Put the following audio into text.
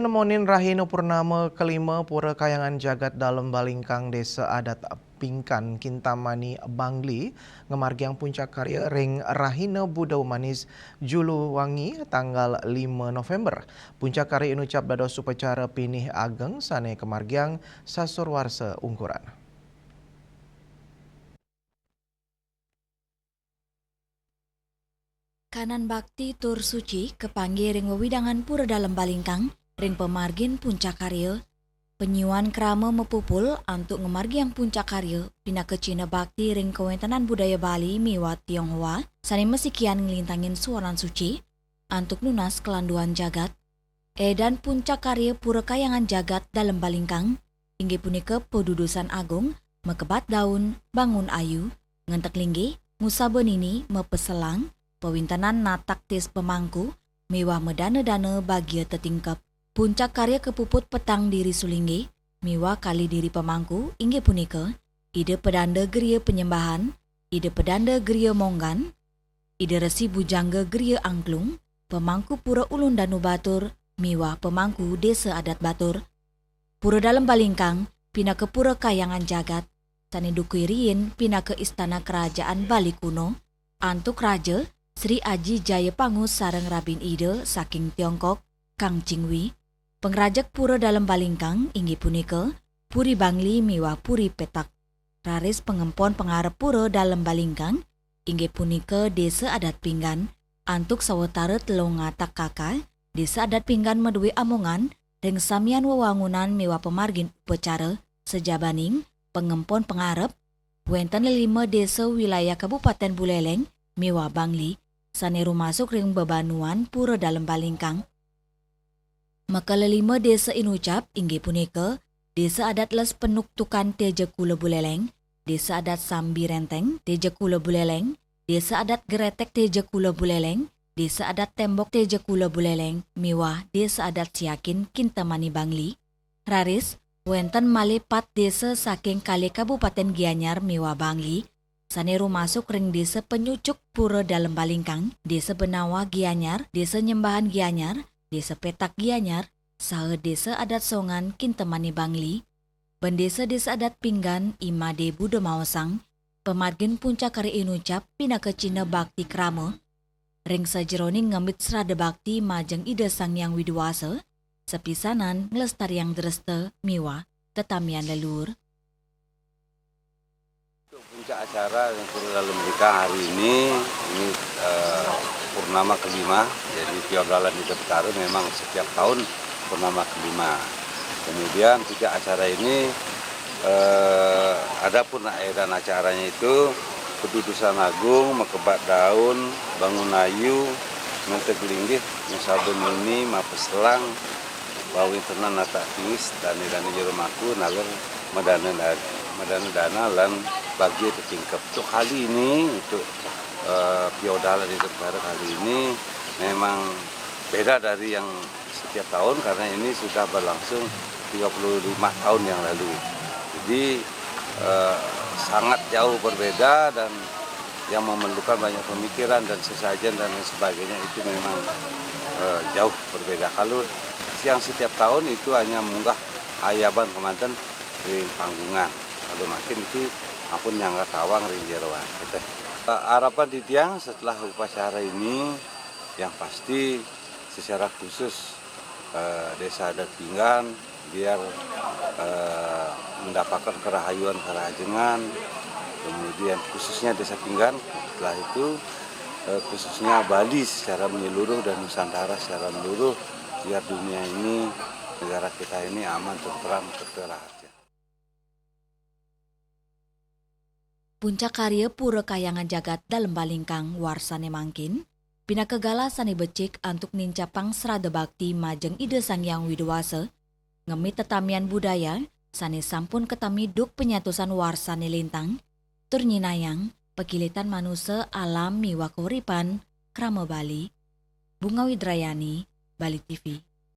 Nemonin Rahina Purnama kelima Pura Kayangan Jagat dalam Balingkang Desa Adat Pingkan Kintamani Bangli ngemargiang puncak karya ring Rahina Budau Manis Julu Wangi tanggal 5 November. Puncak karya inucap dados upacara pinih ageng sane kemargiang sasurwarsa ungkuran. Kanan bakti tur suci kepanggih ring wewidangan pura dalam Balingkang ring pemargin puncak karya penyuan krama mepupul antuk ngemargiang puncak karya pina ke Cina bakti ring kewentanan budaya Bali miwat Tionghoa sani mesikian ngelintangin suaran suci antuk nunas kelanduan jagat dan puncak karya pura kayangan jagat dalam Balingkang inggih punika pedudusan agung mekebat daun bangun ayu ngentek linggih Musa Benini mepeselang pewintanan natak tis pemangku mewah medana-dana bagia tetingkap. Puncak karya kepuput petang diri sulinggi, mewah kali diri pemangku inggih punika, ide pedanda geria penyembahan, ide pedanda geria monggan, ide resi bujangga geria angklung, pemangku pura ulun danu batur, mewah pemangku desa adat batur. Pura dalam Balingkang, pina ke pura kayangan jagat, sani dukui rien pina ke istana kerajaan Bali kuno, antuk raja Sri Aji Jayapangus sareng Rabin Ide saking Tiongkok, Kang Jingwi, pengrajak pura dalam Balingkang inggih punika Puri Bangli miwah Puri Petak. Raris pengempon pengarep pura dalam Balingkang inggih punika Desa Adat Pinggan, antuk sawetara telung ngatak kaka, Desa Adat Pinggan medue amongan ring samian wewangunan miwah pemargin upacara sejabaning pengempon pengarep wenten 5 desa wilayah Kabupaten Buleleng miwah Bangli saneru masuk ring bebanuan pura dalam Balingkang. Maka 5 desa inucap inggih punika Desa Adat Les Penuktukan Teja Kula Buleleng, Desa Adat Sambi Renteng Teja Kula Buleleng, Desa Adat Geretek Teja Kula Buleleng, Desa Adat Tembok Teja Kula Buleleng, miwah Desa Adat Siakin Kintamani Bangli. Raris wenten malih 4 desa saking kali Kabupaten Gianyar miwah Bangli. Saneru masuk ring desa penyucuk pura dalam Balingkang, desa Benawa Gianyar, desa Nyembahan Gianyar, desa Petak Gianyar, saha desa adat Songan Kintamani Bangli, bendesa desa adat Pinggan Imade Budo Maosang, pemargin puncak kari inucap pina ke Cina bakti krama, ring sajeroning ngemit serada bakti majeng ide sang yang widuwasa, sepisanan ngelestariang dreste miwa tetamian leluhur. Puncak acara yang pura dalam Balingkang hari ini purnama kelima, jadi Piodalan di Betara memang setiap tahun purnama kelima. Kemudian puncak acara ini ada dan acaranya itu pedudusan agung, mekebat daun, bangun ayu, mentek linggih, musabun ini, mapeselang, bawin tenan nata tis, dan jerumaku nalar madana dana lan bagi tertingkap. Untuk kali ini, untuk Piodalan di Betara kali ini memang beda dari yang setiap tahun karena ini sudah berlangsung 35 tahun yang lalu. Jadi sangat jauh berbeda dan yang memerlukan banyak pemikiran dan sesajen dan lain sebagainya itu memang jauh berbeda. Kalau yang setiap tahun itu hanya munggah ayaban kemanten di panggungan. Kalau makin itu apun yang tawang ring jeroan. Harapan di tiang setelah upacara ini yang pasti secara khusus Desa Adat Pinggan biar mendapatkan kerahayuan kerajengan, kemudian khususnya Desa Pinggan, setelah itu khususnya Bali secara menyeluruh dan Nusantara secara menyeluruh biar dunia ini, negara kita ini aman, tentram, terterahat. Puncak karya pura kayangan jagat dalam Balingkang warsane mangkin, pina kegala sani becik antuk nincapang serada bakti majeng ide sang yang widuwasa, ngemit tetamian budaya, sani sampun ketami duk penyatusan warsane lintang, turnyinayang, pekilitan manusia alam miwa koripan, krama Bali. Bunga Widrayani, Bali TV.